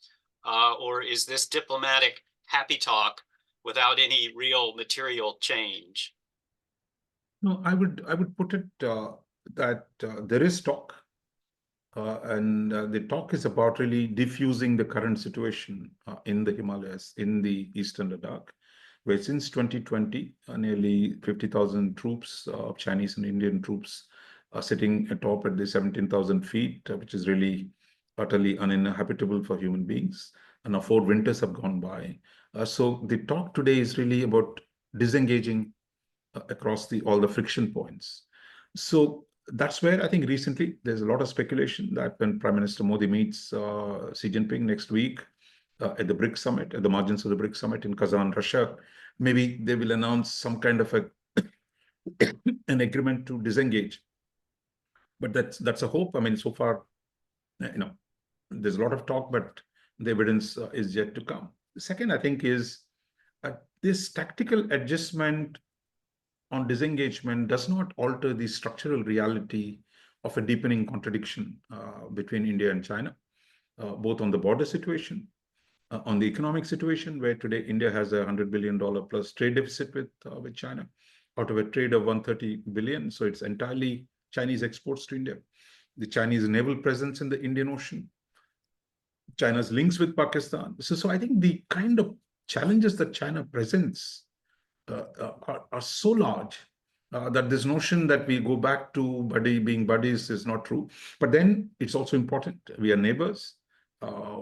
Speaker 4: or is this diplomatic happy talk without any real material change?
Speaker 3: No, I would put it that there is talk, and the talk is about really diffusing the current situation in the Himalayas, in the eastern Ladakh, where since 2020, nearly 50,000 troops, Chinese and Indian troops, are sitting atop at the 17,000 feet, which is really utterly uninhabitable for human beings. And now 4 winters have gone by. So the talk today is really about disengaging across all the friction points. So that's where I think recently there's a lot of speculation that when Prime Minister Modi meets Xi Jinping next week at the BRICS summit, at the margins of the BRICS summit in Kazan, Russia, maybe they will announce some kind of an agreement to disengage. But that's a hope. I mean, so far, there's a lot of talk, but the evidence is yet to come. The second, I think, is this tactical adjustment on disengagement does not alter the structural reality of a deepening contradiction between India and China, both on the border situation, on the economic situation, where today India has a $100 billion plus trade deficit with China, out of a trade of 130 billion. So it's entirely Chinese exports to India. The Chinese naval presence in the Indian Ocean, China's links with Pakistan. So I think the kind of challenges that China presents are so large that this notion that we go back to being buddies is not true. But then it's also important. We are neighbors.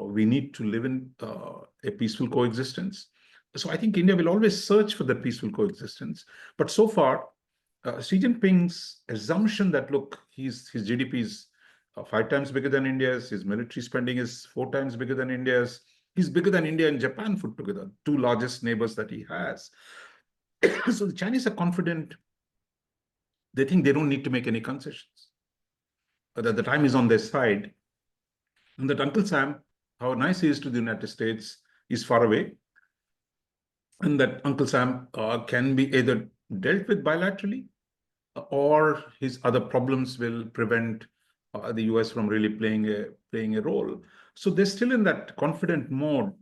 Speaker 3: We need to live in a peaceful coexistence. So I think India will always search for that peaceful coexistence. But so far, Xi Jinping's assumption that, look, his GDP is 5 times bigger than India's, his military spending is 4 times bigger than India's, he's bigger than India and Japan put together, two largest neighbors that he has. So the Chinese are confident. They think they don't need to make any concessions. That the time is on their side. And that Uncle Sam, how nice he is to the United States, is far away. And that Uncle Sam can be either dealt with bilaterally or his other problems will prevent the US from really playing a role. So they're still in that confident mode.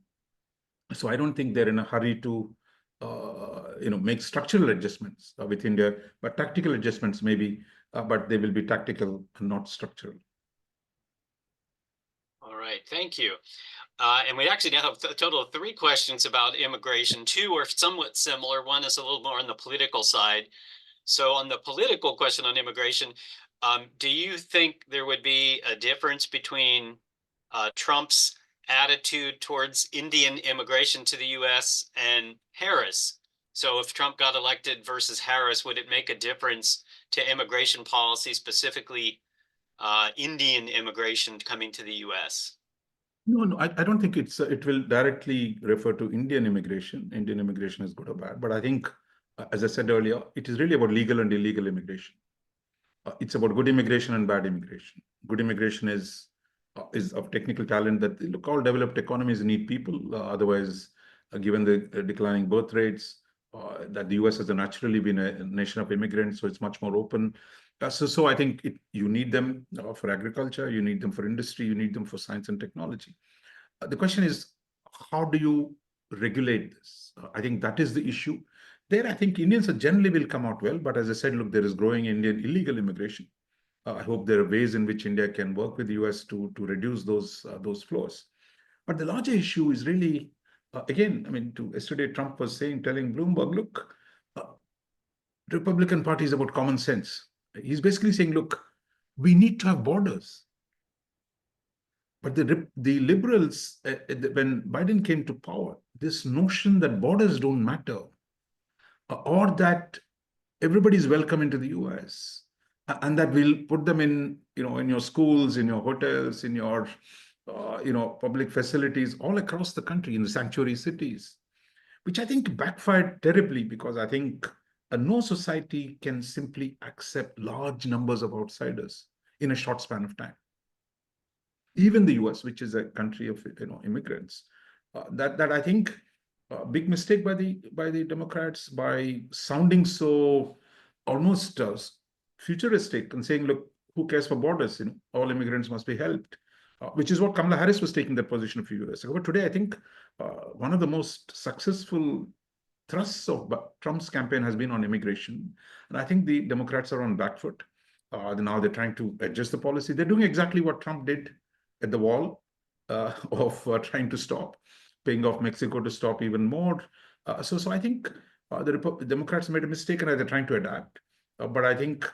Speaker 3: So I don't think they're in a hurry to make structural adjustments with India, but tactical adjustments maybe, but they will be tactical and not structural.
Speaker 4: All right, thank you. And we actually now have a total of 3 questions about immigration. 2 are somewhat similar. One is a little more on the political side. So on the political question on immigration, do you think there would be a difference between Trump's attitude towards Indian immigration to the U.S. and Harris? So if Trump got elected versus Harris, would it make a difference to immigration policy, specifically Indian immigration coming to the U.S.?
Speaker 3: No, I don't think it will directly refer to Indian immigration. Indian immigration is good or bad, but I think, as I said earlier, it is really about legal and illegal immigration. It's about good immigration and bad immigration. Good immigration is of technical talent that, look, all developed economies need people. Otherwise, given the declining birth rates, that the US has naturally been a nation of immigrants, so it's much more open. So I think you need them for agriculture, you need them for industry, you need them for science and technology. The question is, how do you regulate this? I think that is the issue. There, I think Indians generally will come out well, but as I said, look, there is growing Indian illegal immigration. I hope there are ways in which India can work with the US to reduce those flows. But the larger issue is really, again, I mean, yesterday Trump was telling Bloomberg, look, Republican Party is about common sense. He's basically saying, look, we need to have borders. But the liberals, when Biden came to power, this notion that borders don't matter, or that everybody's welcome into the US, and that we'll put them in your schools, in your hotels, in your public facilities all across the country, in the sanctuary cities, which I think backfired terribly, because I think no society can simply accept large numbers of outsiders in a short span of time. Even the US, which is a country of immigrants, that I think a big mistake by the Democrats, by sounding so almost futuristic and saying, look, who cares for borders? All immigrants must be helped, which is what Kamala Harris was taking that position a few years ago. But today, I think one of the most successful thrust of Trump's campaign has been on immigration. And I think the Democrats are on back foot. Now they're trying to adjust the policy. They're doing exactly what Trump did at the wall of trying to stop, paying off Mexico to stop even more. So I think the Democrats made a mistake and they're trying to adapt. But I think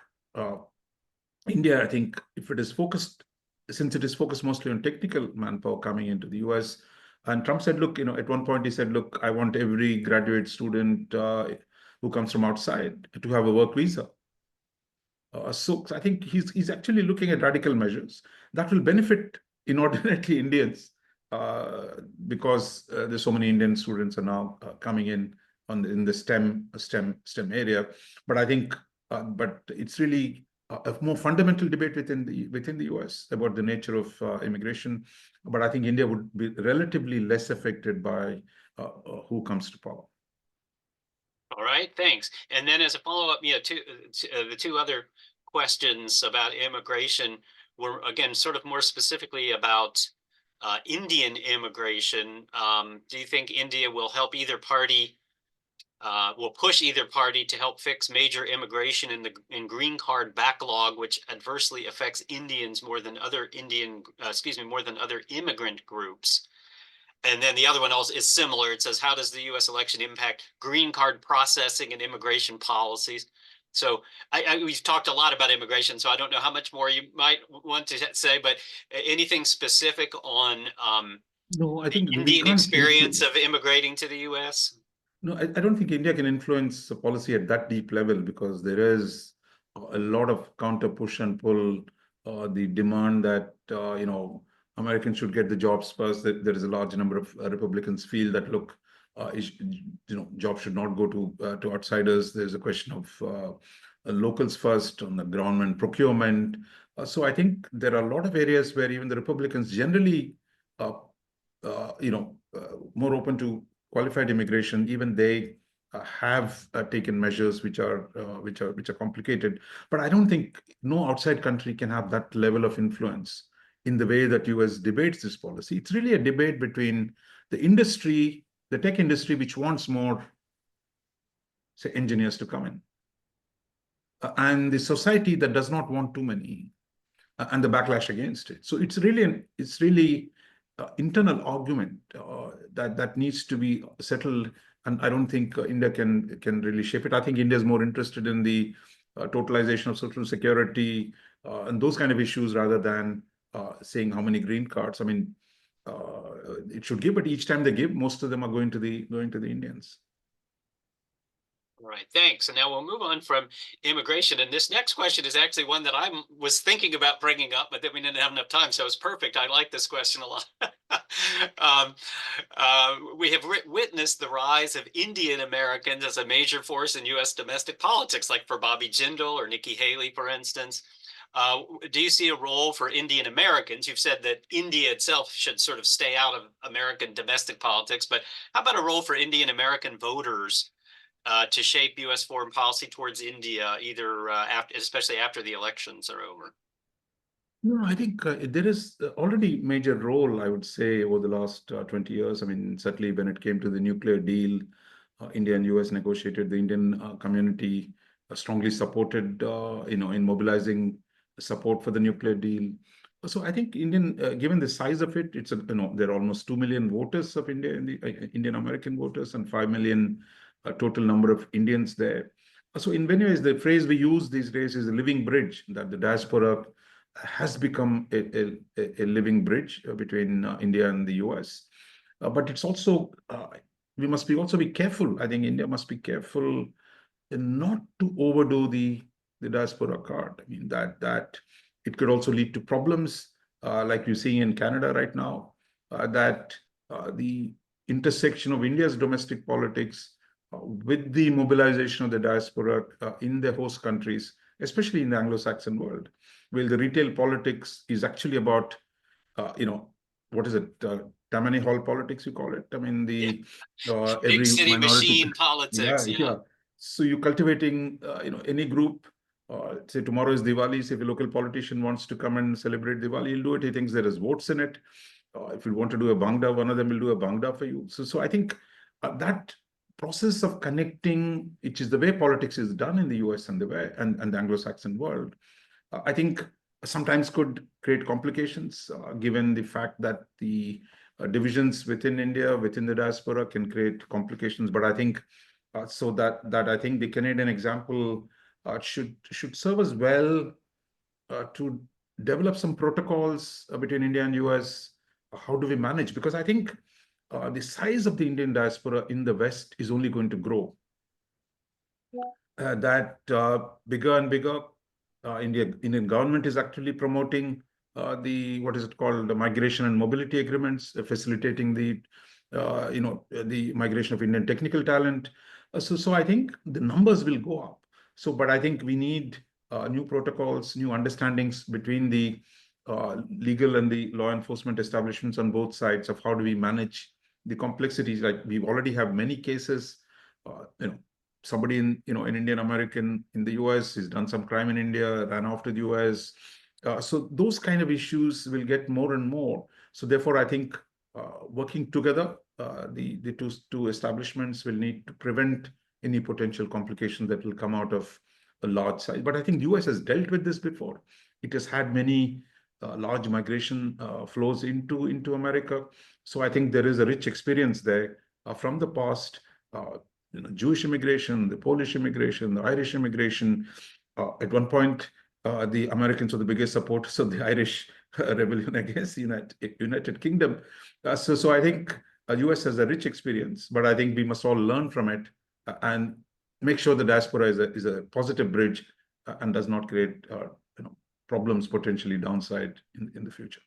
Speaker 3: India, I think if it is focused, since it is focused mostly on technical manpower coming into the US, and Trump said, look, at one point he said, look, I want every graduate student who comes from outside to have a work visa. So I think he's actually looking at radical measures that will benefit inordinately Indians because there's so many Indian students are now coming in in the STEM area. But I think, but it's really a more fundamental debate within the US about the nature of immigration. But I think India would be relatively less affected by who comes to power.
Speaker 4: All right, thanks. And then as a follow-up, the two other questions about immigration were, again, sort of more specifically about Indian immigration. Do you think India will help either party, will push either party to help fix major immigration in green card backlog, which adversely affects Indians more than other immigrant groups? And then the other one also is similar. It says, how does the U.S. election impact green card processing and immigration policies? So we've talked a lot about immigration, so I don't know how much more you might want to say, but anything specific on
Speaker 3: no, I think
Speaker 4: the Indian experience of immigrating to the U.S.?
Speaker 3: No, I don't think India can influence the policy at that deep level because there is a lot of counter push and pull. The demand that Americans should get the jobs first. That there is a large number of Republicans feel that look, jobs should not go to outsiders. There's a question of locals first on the government procurement. So I think there are a lot of areas where even the Republicans generally, more open to qualified immigration, even they have taken measures which are complicated. But I don't think no outside country can have that level of influence in the way that US debates this policy. It's really a debate between the industry, the tech industry, which wants more, say, engineers to come in, and the society that does not want too many, and the backlash against it. So it's really internal argument that needs to be settled, and I don't think India can really shape it. I think India is more interested in the totalization of social security and those kind of issues rather than saying how many green cards. I mean, it should give, but each time they give, most of them are going to the Indians.
Speaker 4: All right, thanks. And now we'll move on from immigration. And this next question is actually one that I was thinking about bringing up, but then we didn't have enough time, so it's perfect. I like this question a lot. We have witnessed the rise of Indian Americans as a major force in U.S. domestic politics, like for Bobby Jindal or Nikki Haley, for instance. Do you see a role for Indian Americans? You've said that India itself should sort of stay out of American domestic politics, but how about a role for Indian American voters to shape U.S. foreign policy towards India, either especially after the elections are over?
Speaker 3: No, I think there is already major role, I would say, over the last 20 years. I mean, certainly when it came to the nuclear deal, India and US negotiated. The Indian community strongly supported, in mobilizing support for the nuclear deal. So I think given the size of it, it's there are almost 2 million voters of India, Indian American voters, and 5 million total number of Indians there. So in many ways, the phrase we use these days is a living bridge, that the diaspora has become a living bridge between India and the US. But it's also, we must also be careful. I think India must be careful not to overdo the diaspora card. I mean, that it could also lead to problems like you see in Canada right now, that the intersection of India's domestic politics with the mobilization of the diaspora in the host countries, especially in the Anglo-Saxon world, well, the retail politics is actually about, what is it? Tammany Hall politics, you call it? I mean, every
Speaker 4: big city
Speaker 3: minority
Speaker 4: machine politics.
Speaker 3: Yeah. So you're cultivating, any group. Say tomorrow is Diwali. So if a local politician wants to come and celebrate Diwali, he'll do it. He thinks there is votes in it. If you want to do a bangda, one of them will do a bangda for you. So I think that process of connecting, which is the way politics is done in the US and the Anglo-Saxon world, I think sometimes could create complications, given the fact that the divisions within India, within the diaspora, can create complications. But I think so that I think the Canadian example should serve as well to develop some protocols between India and US. How do we manage? Because I think the size of the Indian diaspora in the West is only going to grow. That bigger and bigger, Indian government is actually promoting the, what is it called, the migration and mobility agreements, facilitating the the migration of Indian technical talent. So I think the numbers will go up. So, but I think we need new protocols, new understandings between the legal and the law enforcement establishments on both sides of how do we manage the complexities. Like we already have many cases, somebody in an Indian American in the US has done some crime in India, ran off to the US. So those kind of issues will get more and more. So therefore, I think working together, the two establishments will need to prevent any potential complications that will come out of a large size. But I think the US has dealt with this before. It has had many large migration flows into America. So I think there is a rich experience there from the past. Jewish immigration, the Polish immigration, the Irish immigration. At one point, the Americans were the biggest supporters of the Irish rebellion against the United Kingdom. So I think the US has a rich experience, but I think we must all learn from it and make sure the diaspora is a positive bridge and does not create problems potentially downside in the future.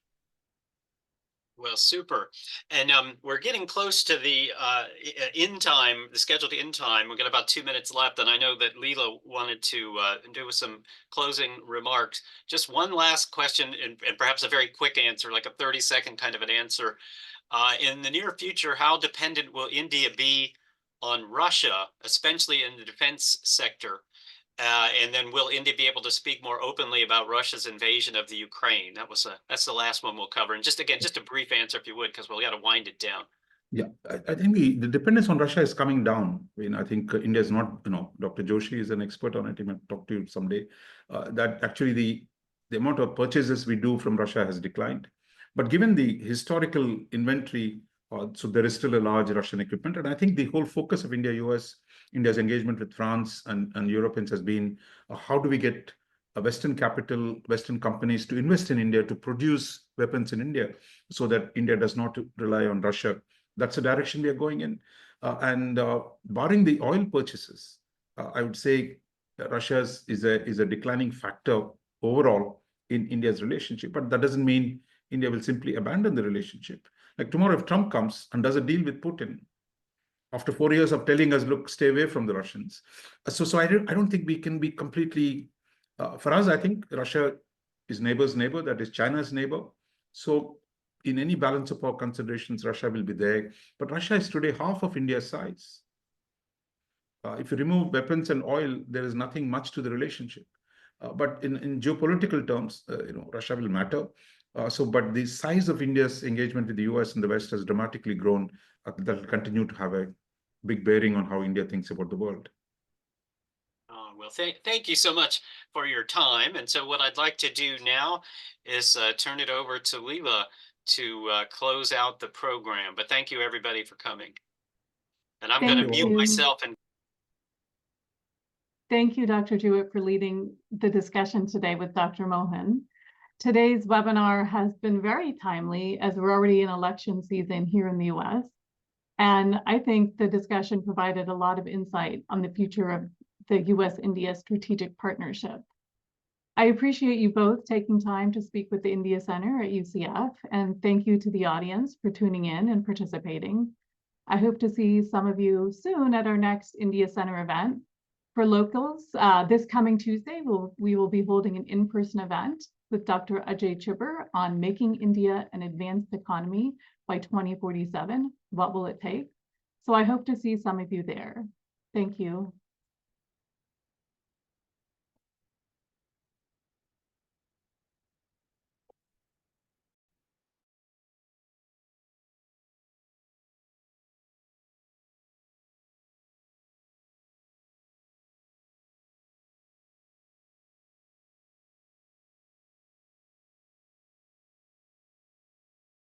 Speaker 4: Well, super. And we're getting close to the the scheduled end time. We've got about 2 minutes left. And I know that Leela wanted to do some closing remarks. Just one last question, and perhaps a very quick answer, like a 30-second kind of an answer. In the near future, how dependent will India be on Russia, especially in the defense sector? And then will India be able to speak more openly about Russia's invasion of the Ukraine? That's the last one we'll cover. And just a brief answer, if you would, because we'll got to wind it down.
Speaker 3: Yeah, I think the dependence on Russia is coming down. I think India is not, Dr. Joshi is an expert on it. He might talk to you someday. That actually the amount of purchases we do from Russia has declined. But given the historical inventory, so there is still a large Russian equipment. And I think the whole focus of India's engagement with France and Europeans has been how do we get Western capital, Western companies to invest in India, to produce weapons in India so that India does not rely on Russia. That's the direction we are going in. And barring the oil purchases, I would say Russia is a declining factor overall in India's relationship. But that doesn't mean India will simply abandon the relationship. Like tomorrow, if Trump comes and does a deal with Putin, after 4 years of telling us, look, stay away from the Russians. So I don't think we can be completely, for us, I think Russia is neighbor's neighbor, that is China's neighbor. So in any balance of power considerations, Russia will be there. But Russia is today half of India's size. If you remove weapons and oil, there is nothing much to the relationship. But in geopolitical terms, Russia will matter. But the size of India's engagement with the US and the West has dramatically grown. That will continue to have a big bearing on how India thinks about the world.
Speaker 4: Well, thank you so much for your time. And so what I'd like to do now is turn it over to Leela to close out the program. But thank you, everybody, for coming. And I'm going to mute myself. And
Speaker 2: thank you, Dr. Jewett, for leading the discussion today with Dr. Mohan. Today's webinar has been very timely as we're already in election season here in the US. And I think the discussion provided a lot of insight on the future of the U.S. India strategic partnership. I appreciate you both taking time to speak with the India Center at UCF, and thank you to the audience for tuning in and participating. I hope to see some of you soon at our next India Center event. For locals, this coming Tuesday, we will be holding an in-person event with Dr. Ajay Chibber on making India an advanced economy by 2047. What will it take? So I hope to see some of you there. Thank you.